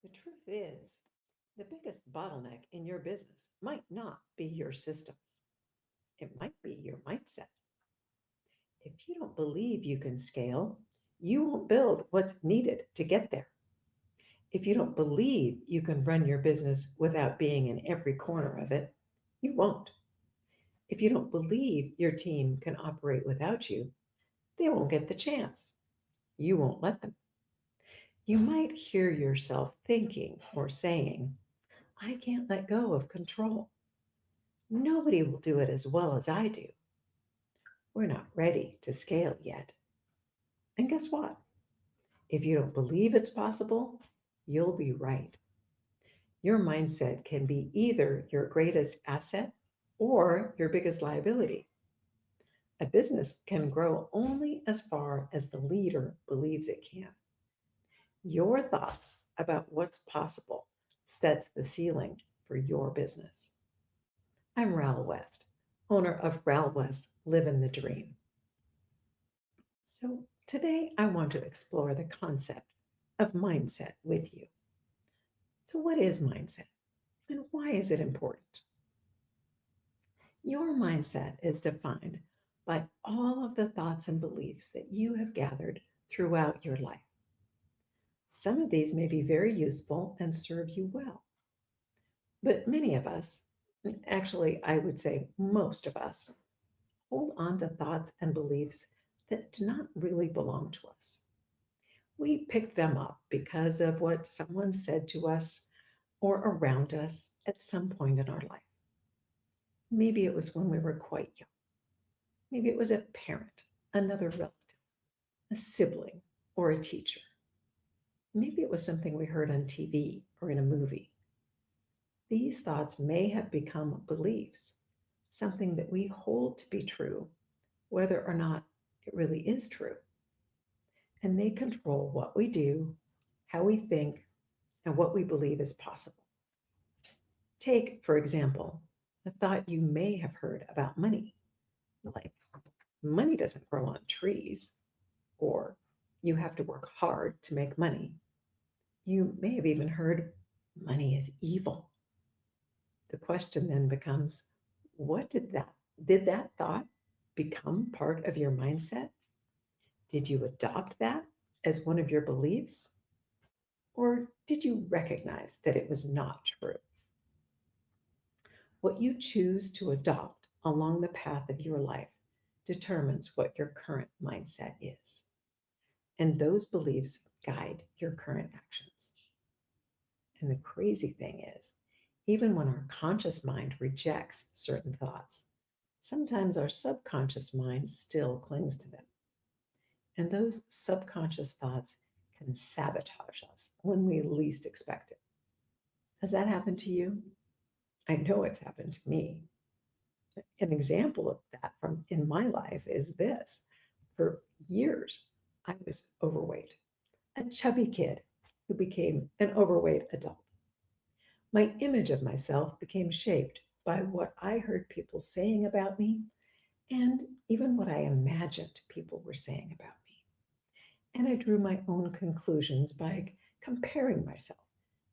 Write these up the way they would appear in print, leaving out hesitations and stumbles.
The truth is, the biggest bottleneck in your business might not be your systems. It might be your mindset. If you don't believe you can scale, you won't build what's needed to get there. If you don't believe you can run your business without being in every corner of it, you won't. If you don't believe your team can operate without you, they won't get the chance. You won't let them. You might hear yourself thinking or saying, I can't let go of control. Nobody will do it as well as I do. We're not ready to scale yet. And guess what? If you don't believe it's possible, you'll be right. Your mindset can be either your greatest asset or your biggest liability. A business can grow only as far as the leader believes it can. Your thoughts about what's possible sets the ceiling for your business. I'm Ral West, owner of Ral West Live in the Dream. So, today I want to explore the concept of mindset with you. So, what is mindset and why is it important? Your mindset is defined by all of the thoughts and beliefs that you have gathered throughout your life. Some of these may be very useful and serve you well, but many of us, actually, I would say most of us, hold on to thoughts and beliefs that do not really belong to us. We pick them up because of what someone said to us or around us at some point in our life. Maybe it was when we were quite young. Maybe it was a parent, another relative, a sibling, or a teacher. Maybe it was something we heard on TV or in a movie. These thoughts may have become beliefs, something that we hold to be true, whether or not it really is true. And they control what we do, how we think, and what we believe is possible. Take, for example, a thought you may have heard about money, like money doesn't grow on trees, or you have to work hard to make money. You may have even heard money is evil. The question then becomes, what did that thought become part of your mindset? Did you adopt that as one of your beliefs? Or did you recognize that it was not true? What you choose to adopt along the path of your life determines what your current mindset is. And those beliefs guide your current actions. And the crazy thing is, even when our conscious mind rejects certain thoughts, sometimes our subconscious mind still clings to them. And those subconscious thoughts can sabotage us when we least expect it. Has that happened to you? I know it's happened to me. An example of that from in my life is this. For years, I was overweight, a chubby kid who became an overweight adult. My image of myself became shaped by what I heard people saying about me and even what I imagined people were saying about me. And I drew my own conclusions by comparing myself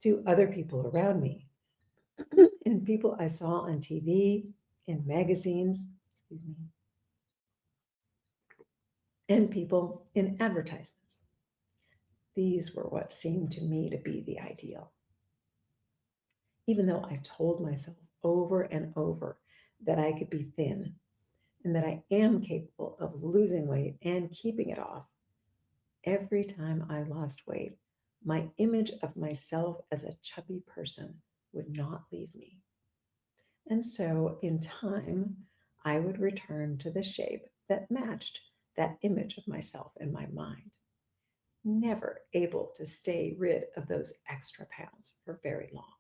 to other people around me and people I saw on TV, in magazines, excuse me, and people in advertisements. These were what seemed to me to be the ideal. Even though I told myself over and over that I could be thin and that I am capable of losing weight and keeping it off, every time I lost weight, my image of myself as a chubby person would not leave me. And so, in time, I would return to the shape that matched that image of myself in my mind, never able to stay rid of those extra pounds for very long.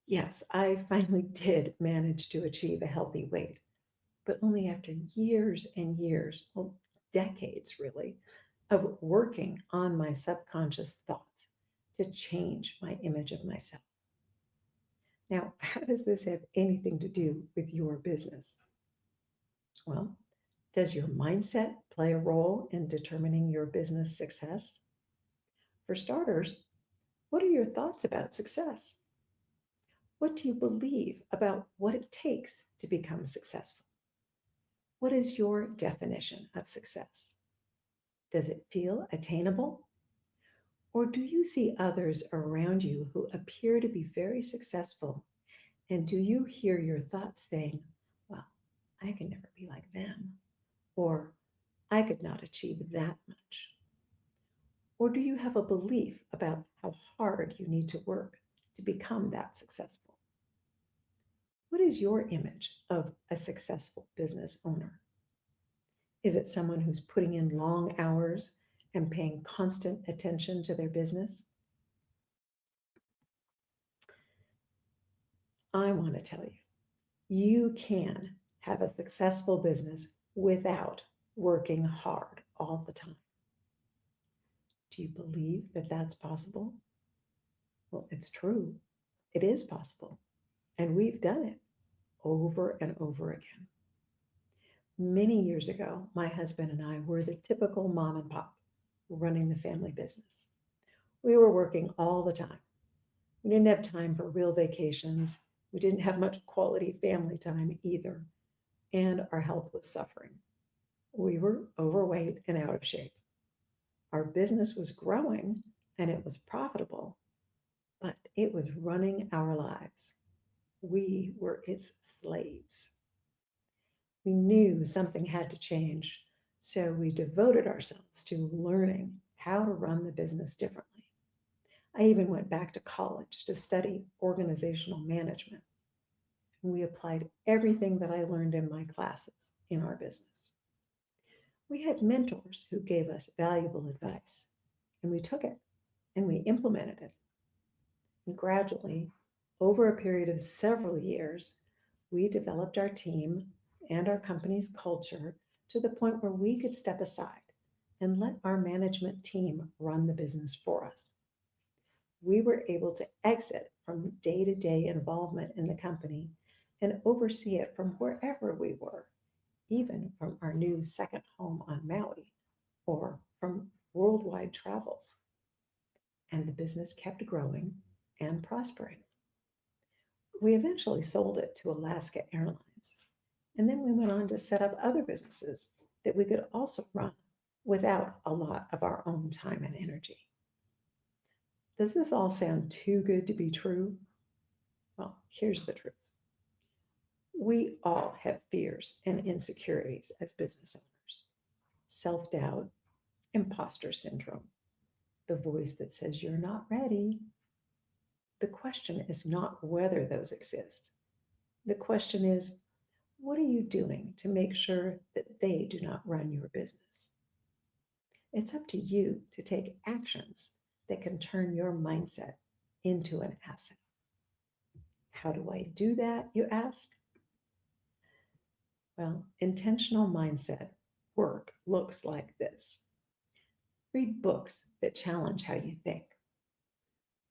Yes, I finally did manage to achieve a healthy weight, but only after years and years, well, decades really, of working on my subconscious thoughts to change my image of myself. Now, how does this have anything to do with your business? Well, does your mindset play a role in determining your business success? For starters, What are your thoughts about success? What do you believe about what it takes to become successful? What is your definition of success? Does it feel attainable? Or do you see others around you who appear to be very successful? And do you hear your thoughts saying, well, I can never be like them? Or I could not achieve that much? Or do you have a belief about how hard you need to work to become that successful? What is your image of a successful business owner? Is it someone who's putting in long hours and paying constant attention to their business? I want to tell you, you can have a successful business without working hard all the time. Do you believe that that's possible? Well, it's true. It is possible. And we've done it over and over again. Many years ago, my husband and I were the typical mom and pop running the family business. We were working all the time. We didn't have time for real vacations. We didn't have much quality family time either. And our health was suffering. We were overweight and out of shape. Our business was growing and it was profitable, but it was running our lives. We were its slaves. We knew something had to change, so we devoted ourselves to learning how to run the business differently. I even went back to college to study organizational management. We applied everything that I learned in my classes in our business. We had mentors who gave us valuable advice, and we took it and we implemented it. And gradually, over a period of several years, we developed our team and our company's culture to the point where we could step aside and let our management team run the business for us. We were able to exit from day to day involvement in the company and oversee it from wherever we were, even from our new second home on Maui or from worldwide travels. And the business kept growing and prospering. We eventually sold it to Alaska Airlines. And then we went on to set up other businesses that we could also run without a lot of our own time and energy. Does this all sound too good to be true? Well, here's the truth. We all have fears and insecurities as business owners: self doubt, imposter syndrome, the voice that says you're not ready. The question is not whether those exist. The question is, what are you doing to make sure that they do not run your business? It's up to you to take actions that can turn your mindset into an asset. How do I do that, you ask? Well, intentional mindset work looks like this. Read books that challenge how you think.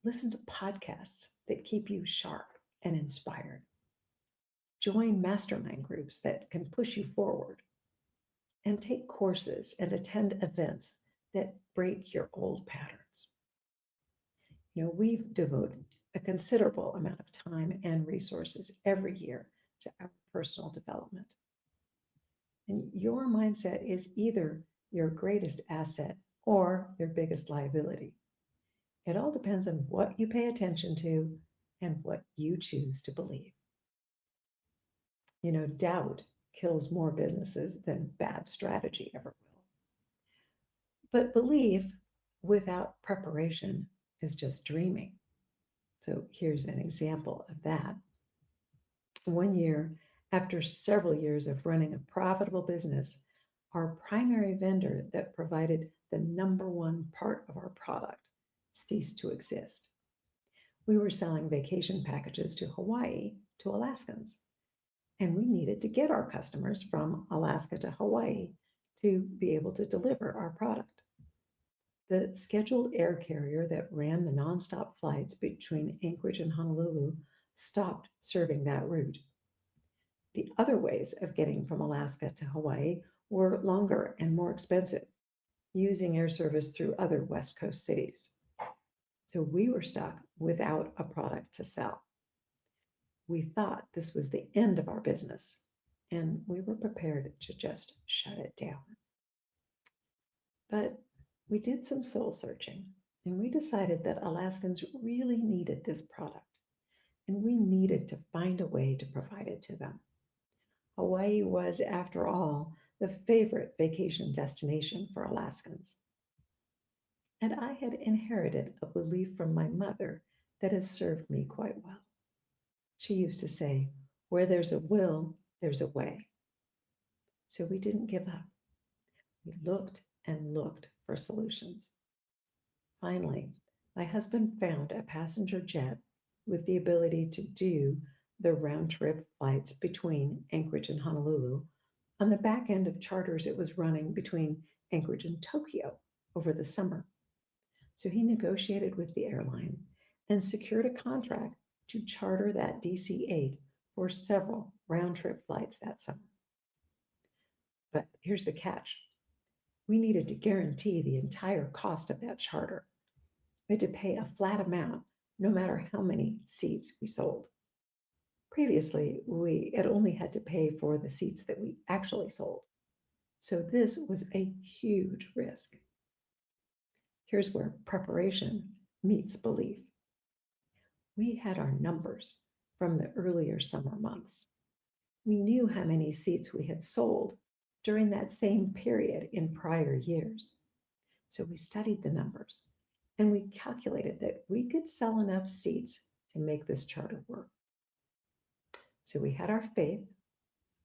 Listen to podcasts that keep you sharp and inspired. Join mastermind groups that can push you forward. And take courses and attend events that break your old patterns. We've devoted a considerable amount of time and resources every year to our personal development. And your mindset is either your greatest asset or your biggest liability. It all depends on what you pay attention to and what you choose to believe. Doubt kills more businesses than bad strategy ever will. But belief without preparation is just dreaming. So here's an example of that. One year, after several years of running a profitable business, our primary vendor that provided the number one part of our product ceased to exist. We were selling vacation packages to Hawaii to Alaskans, and we needed to get our customers from Alaska to Hawaii to be able to deliver our product. The scheduled air carrier that ran the nonstop flights between Anchorage and Honolulu stopped serving that route. The other ways of getting from Alaska to Hawaii were longer and more expensive, using air service through other West Coast cities. So we were stuck without a product to sell. We thought this was the end of our business, and we were prepared to just shut it down. But we did some soul searching, and we decided that Alaskans really needed this product, and we needed to find a way to provide it to them. Hawaii was, after all, the favorite vacation destination for Alaskans. And I had inherited a belief from my mother that has served me quite well. She used to say, "Where there's a will, there's a way." So we didn't give up. We looked and looked for solutions. Finally, my husband found a passenger jet with the ability to do the round trip flights between Anchorage and Honolulu on the back end of charters it was running between Anchorage and Tokyo over the summer. So he negotiated with the airline and secured a contract to charter that DC 8 for several round trip flights that summer. But here's the catch: we needed to guarantee the entire cost of that charter. We had to pay a flat amount no matter how many seats we sold. Previously, we had only had to pay for the seats that we actually sold. So this was a huge risk. Here's where preparation meets belief. We had our numbers from the earlier summer months. We knew how many seats we had sold during that same period in prior years. So we studied the numbers and we calculated that we could sell enough seats to make this charter work. So we had our faith,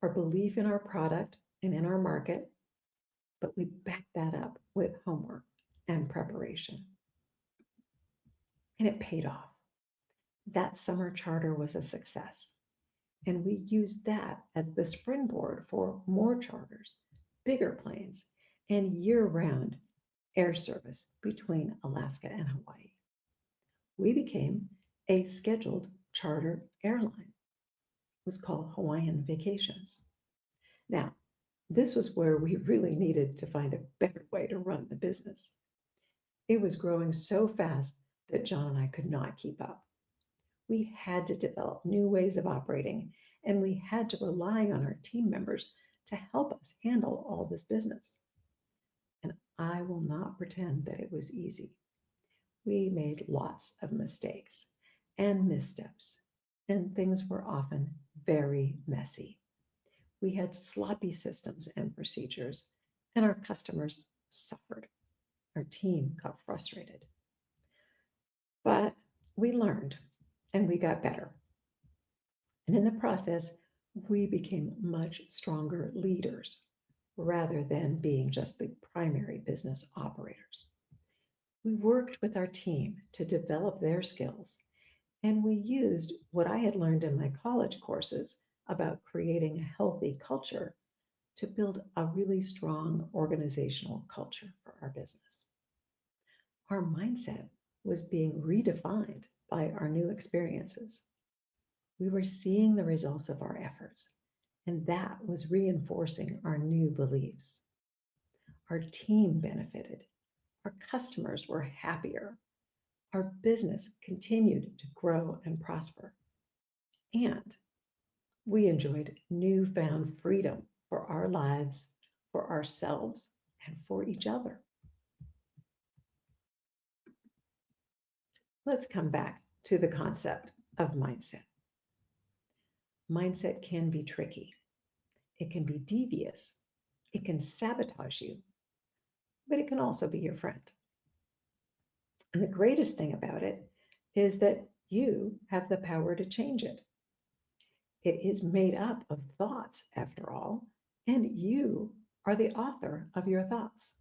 our belief in our product and in our market, but we backed that up with homework and preparation. And it paid off. That summer charter was a success. And we used that as the springboard for more charters, bigger planes, and year-round air service between Alaska and Hawaii. We became a scheduled charter airline. It was called Hawaiian Vacations. Now, this was where we really needed to find a better way to run the business. It was growing so fast that John and I could not keep up. We had to develop new ways of operating, and we had to rely on our team members to help us handle all this business. And I will not pretend that it was easy. We made lots of mistakes and missteps, and things were often very messy. We had sloppy systems and procedures, and our customers suffered. Our team got frustrated. But we learned and we got better. And in the process, we became much stronger leaders rather than being just the primary business operators. We worked with our team to develop their skills, and we used what I had learned in my college courses about creating a healthy culture to build a really strong organizational culture for our business. Our mindset was being redefined by our new experiences. We were seeing the results of our efforts, and that was reinforcing our new beliefs. Our team benefited. Our customers were happier. Our business continued to grow and prosper. And we enjoyed newfound freedom for our lives, for ourselves, and for each other. Let's come back to the concept of mindset. Mindset can be tricky. It can be devious. It can sabotage you, but it can also be your friend. And the greatest thing about it is that you have the power to change it. It is made up of thoughts, after all, and you are the author of your thoughts.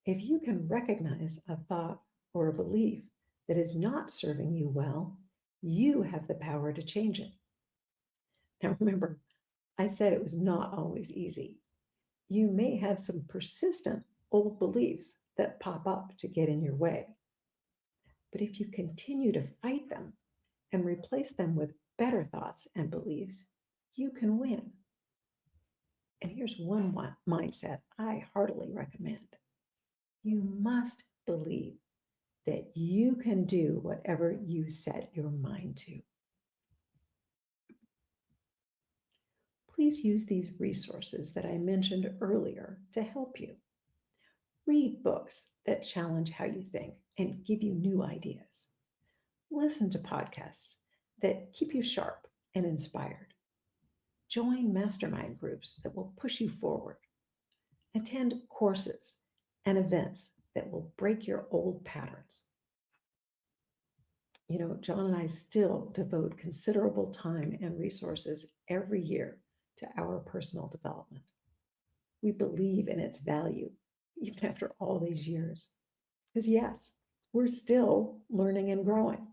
If you can recognize a thought or a belief that is not serving you well, you have the power to change it. Now, remember, I said it was not always easy. You may have some persistent old beliefs that pop up to get in your way. But if you continue to fight them and replace them with better thoughts and beliefs, you can win. And here's one mindset I heartily recommend. You must believe that you can do whatever you set your mind to. Please use these resources that I mentioned earlier to help you. Read books that challenge how you think and give you new ideas. Listen to podcasts that keep you sharp and inspired. Join mastermind groups that will push you forward. Attend courses and events that will break your old patterns. John and I still devote considerable time and resources every year to our personal development. We believe in its value, even after all these years. Because yes, we're still learning and growing.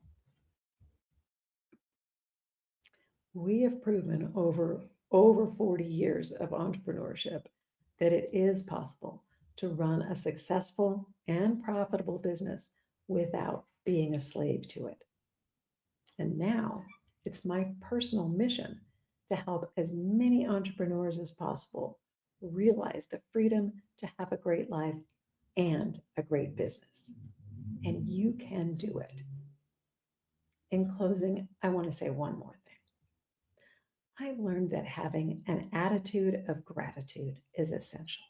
We have proven over 40 years of entrepreneurship that it is possible to run a successful and profitable business without being a slave to it. And now it's my personal mission to help as many entrepreneurs as possible realize the freedom to have a great life and a great business. And you can do it. In closing, I want to say one more thing. I've learned that having an attitude of gratitude is essential.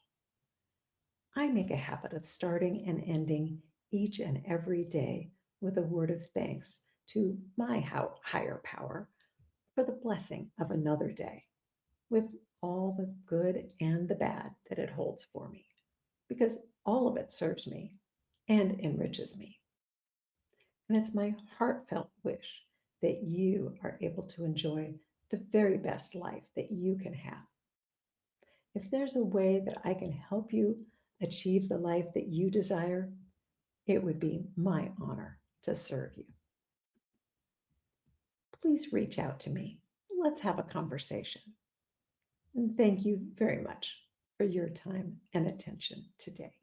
I make a habit of starting and ending each and every day with a word of thanks to my higher power for the blessing of another day, with all the good and the bad that it holds for me, because all of it serves me and enriches me. And it's my heartfelt wish that you are able to enjoy the very best life that you can have. If there's a way that I can help you achieve the life that you desire, it would be my honor to serve you. Please reach out to me. Let's have a conversation. And thank you very much for your time and attention today.